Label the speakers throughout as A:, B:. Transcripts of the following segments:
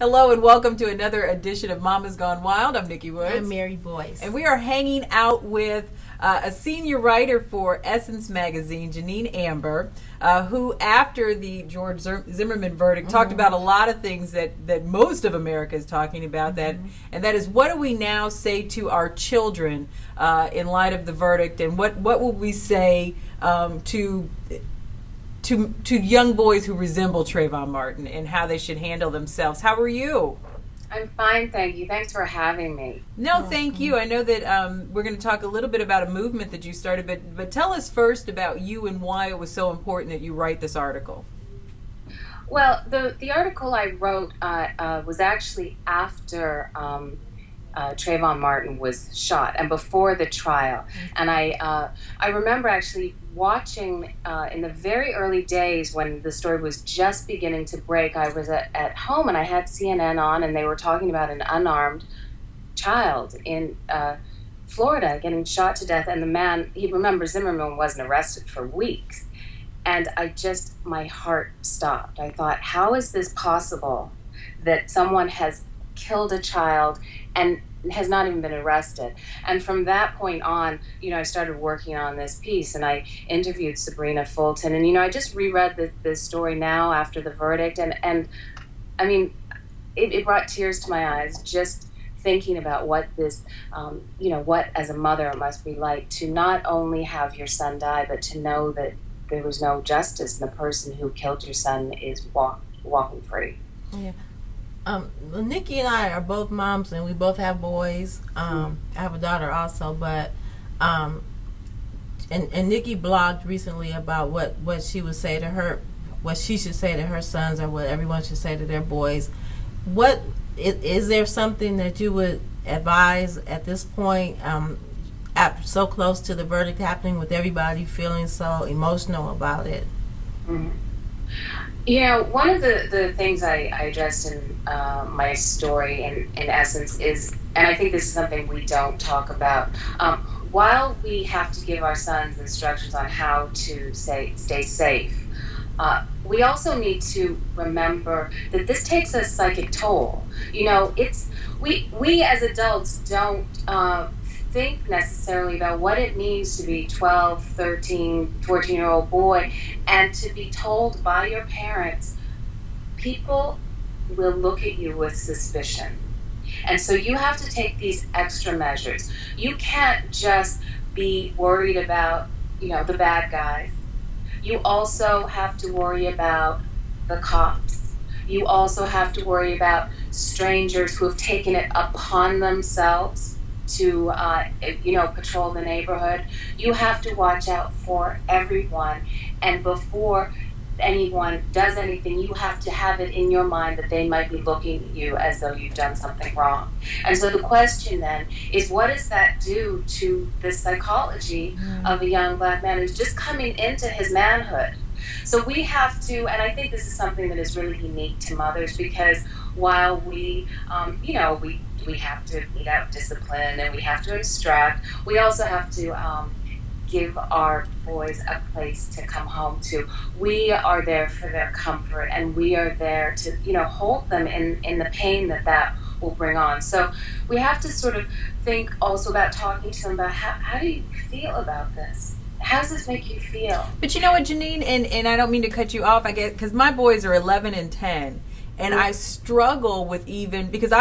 A: Hello and welcome to another edition of Mama's Gone Wild. I'm Nikki Woods.
B: I'm Mary Boyce.
A: And we are hanging out with a senior writer for Essence magazine, Jeannine Amber, who after the George Zimmerman verdict talked about a lot of things that most of America is talking about, and that is, what do we now say to our children in light of the verdict, and what will we say to young boys who resemble Trayvon Martin and how they should handle themselves. How are you?
C: I'm fine, thank you. Thanks for having me.
A: No, thank you. I know that we're going to talk a little bit about a movement that you started, but tell us first about you and why it was so important that you write this article.
C: Well, the article I wrote was actually after Trayvon Martin was shot and before the trial. And I remember actually watching in the very early days when the story was just beginning to break. I was at home and I had CNN on, and they were talking about an unarmed child in Florida getting shot to death. And the man, remember, Zimmerman wasn't arrested for weeks. And my heart stopped. I thought, how is this possible that someone has killed a child and has not even been arrested? And from that point on, I started working on this piece, and I interviewed Sabrina Fulton, and I just reread this story now after the verdict, and I mean, it brought tears to my eyes just thinking about what this, what as a mother it must be like to not only have your son die, but to know that there was no justice and the person who killed your son is walking free.
B: Yeah. Nikki and I are both moms, and we both have boys. I have a daughter also, but and Nikki blogged recently about what she would say to her, what she should say to her sons, or what everyone should say to their boys. What is there something that you would advise at this point, after so close to the verdict happening, with everybody feeling so emotional about it?
C: Mm-hmm. One of the things I addressed in my story, in essence, is, and I think this is something we don't talk about, while we have to give our sons instructions on how to stay safe, we also need to remember that this takes a psychic toll. We as adults don't think necessarily about what it means to be 12, 13, 14-year-old boy and to be told by your parents, people will look at you with suspicion. And so you have to take these extra measures. You can't just be worried about, the bad guys. You also have to worry about the cops. You also have to worry about strangers who have taken it upon themselves to patrol the neighborhood. You have to watch out for everyone, and before anyone does anything, you have to have it in your mind that they might be looking at you as though you've done something wrong. And so the question then is, what does that do to the psychology of a young black man who's just coming into his manhood? So we have to, and I think this is something that is really unique to mothers, because while we have to mete out discipline and we have to instruct, we also have to give our boys a place to come home to. We are there for their comfort, and we are there to, hold them in the pain that will bring on. So we have to sort of think also about talking to them about how do you feel about this? How does this make you feel?
A: But you know what, Jeannine, and I don't mean to cut you off, I guess, because my boys are 11 and 10, and I struggle with, even because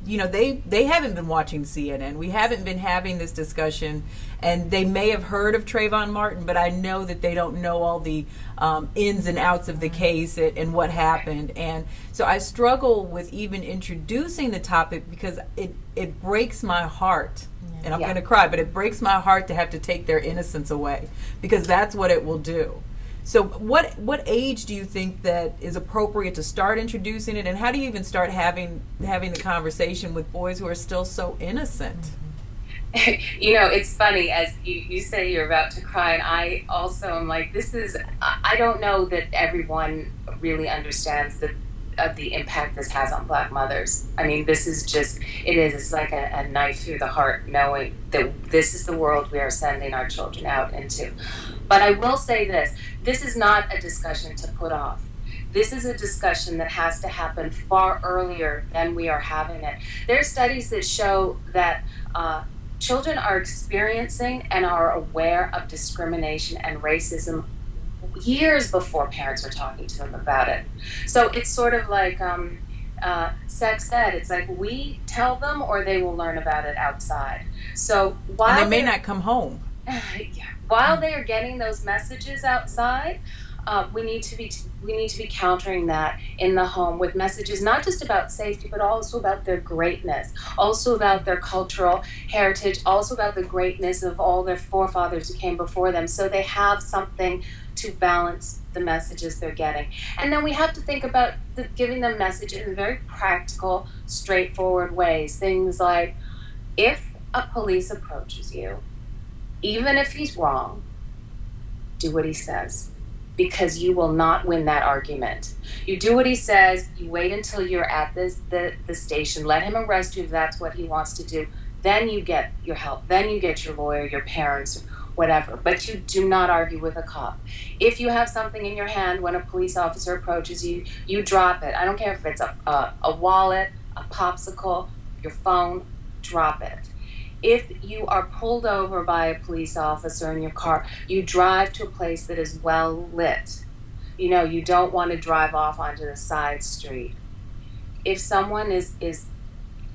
A: they haven't been watching CNN. We haven't been having this discussion, and they may have heard of Trayvon Martin, but I know that they don't know all the ins and outs of the case and what happened. And so I struggle with even introducing the topic, because it breaks my heart. And I'm going to cry, but it breaks my heart to have to take their innocence away, because that's what it will do. So what age do you think that is appropriate to start introducing it, and how do you even start having the conversation with boys who are still so innocent?
C: It's funny, as you say you're about to cry, and I also am like, I don't know that everyone really understands the impact this has on black mothers. I mean, it's like a knife through the heart, knowing that this is the world we are sending our children out into. But I will say this is not a discussion to put off. This is a discussion that has to happen far earlier than we are having it. There are studies that show that children are experiencing and are aware of discrimination and racism years before parents are talking to them about it. So it's sort of like sex ed. It's like we tell them or they will learn about it outside. So while
A: and they may not come home.
C: While they are getting those messages outside, we need to be countering that in the home with messages not just about safety, but also about their greatness, also about their cultural heritage, also about the greatness of all their forefathers who came before them, so they have something to balance the messages they're getting. And then we have to think about giving them messages in very practical, straightforward ways. Things like, if a police approaches you, even if he's wrong, do what he says, because you will not win that argument. You do what he says, you wait until you're at the station, let him arrest you if that's what he wants to do, then you get your help, then you get your lawyer, your parents, whatever, but you do not argue with a cop. If you have something in your hand when a police officer approaches you, you drop it. I don't care if it's a wallet, a popsicle, your phone, drop it. If you are pulled over by a police officer in your car, you drive to a place that is well lit. You don't want to drive off onto the side street. If someone is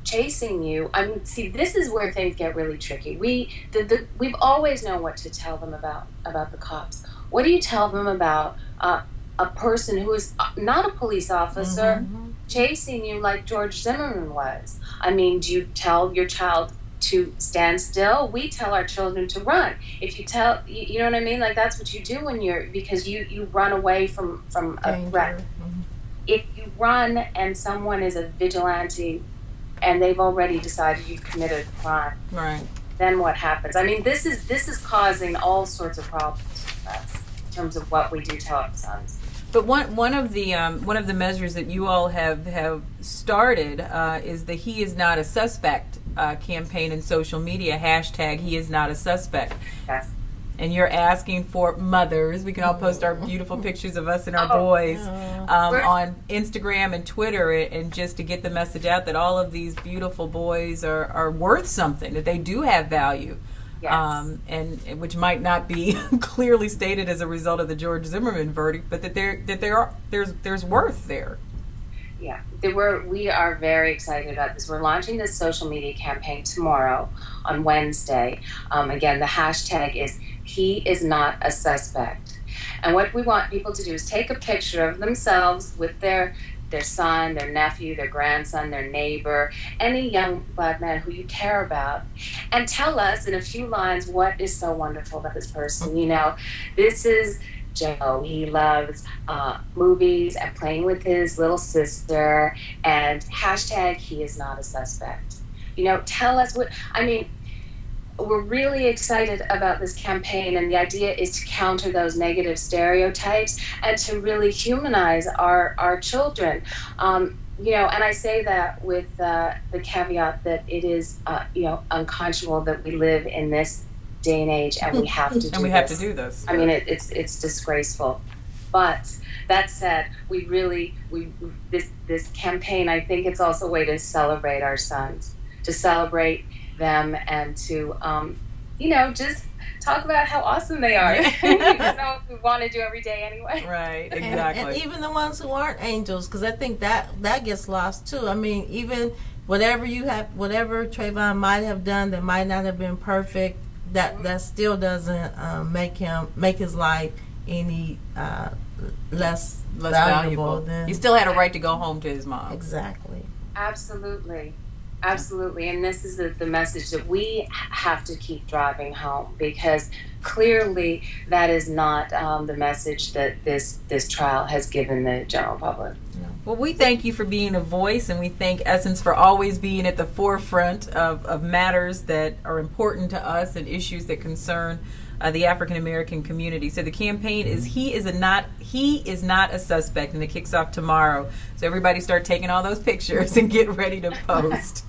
C: chasing you, see, this is where things get really tricky. We've always known what to tell them about the cops. What do you tell them about a person who is not a police officer chasing you like George Zimmerman was? Do you tell your child to stand still? We tell our children to run. If you tell, you know what I mean? Like, that's what you do because you run away from a threat. If you run and someone is a vigilante and they've already decided you've committed a crime,
A: right?
C: Then what happens? This is causing all sorts of problems for us in terms of what we do tell our sons.
A: But one of the measures that you all have started is the "He is not a suspect" campaign in social media. Hashtag "He is not a suspect."
C: Yes.
A: And you're asking for mothers. We can all post our beautiful pictures of us and our boys on Instagram and Twitter, and just to get the message out that all of these beautiful boys are worth something, that they do have value.
C: Yes.
A: And which might not be clearly stated as a result of the George Zimmerman verdict, but that there's worth there.
C: Yeah, we are very excited about this. We're launching this social media campaign tomorrow on Wednesday. Again, the hashtag is HeIsNotASuspect. And what we want people to do is take a picture of themselves with their son, their nephew, their grandson, their neighbor, any young Black man who you care about, and tell us in a few lines what is so wonderful about this person. This is Joe. He loves movies and playing with his little sister, and hashtag he is not a suspect. Tell us we're really excited about this campaign, and the idea is to counter those negative stereotypes and to really humanize our children. And I say that with the caveat that it is unconscionable that we live in this day and age, and we have to do
A: and we have to do this.
C: It's disgraceful. But that said, this campaign, I think it's also a way to celebrate our sons, to celebrate them, and to just talk about how awesome they are. That's what we want to do every day anyway.
A: Right, exactly.
B: And even the ones who aren't angels, because I think that gets lost too. Even whatever Trayvon might have done that might not have been perfect, that still doesn't make his life any less valuable.
A: He still had a right to go home to his mom.
B: Exactly.
C: Absolutely. And this is the message that we have to keep driving home, because clearly that is not the message that this trial has given the general public.
A: Well, we thank you for being a voice, and we thank Essence for always being at the forefront of matters that are important to us and issues that concern the African American community. So the campaign is He is not a Suspect, and it kicks off tomorrow. So everybody start taking all those pictures and get ready to post.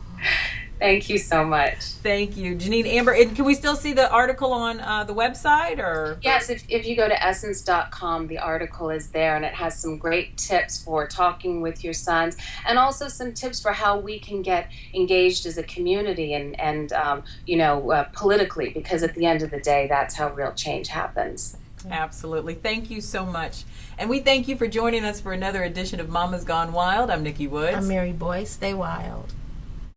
C: Thank you so much.
A: Thank you, Jeannine Amber. And can we still see the article on the website? Or
C: Yes, if you go to essence.com, the article is there, and it has some great tips for talking with your sons, and also some tips for how we can get engaged as a community and politically, because at the end of the day, that's how real change happens.
A: Absolutely. Thank you so much. And we thank you for joining us for another edition of Mama's Gone Wild. I'm Nikki Woods.
B: I'm Mary Boyce. Stay wild.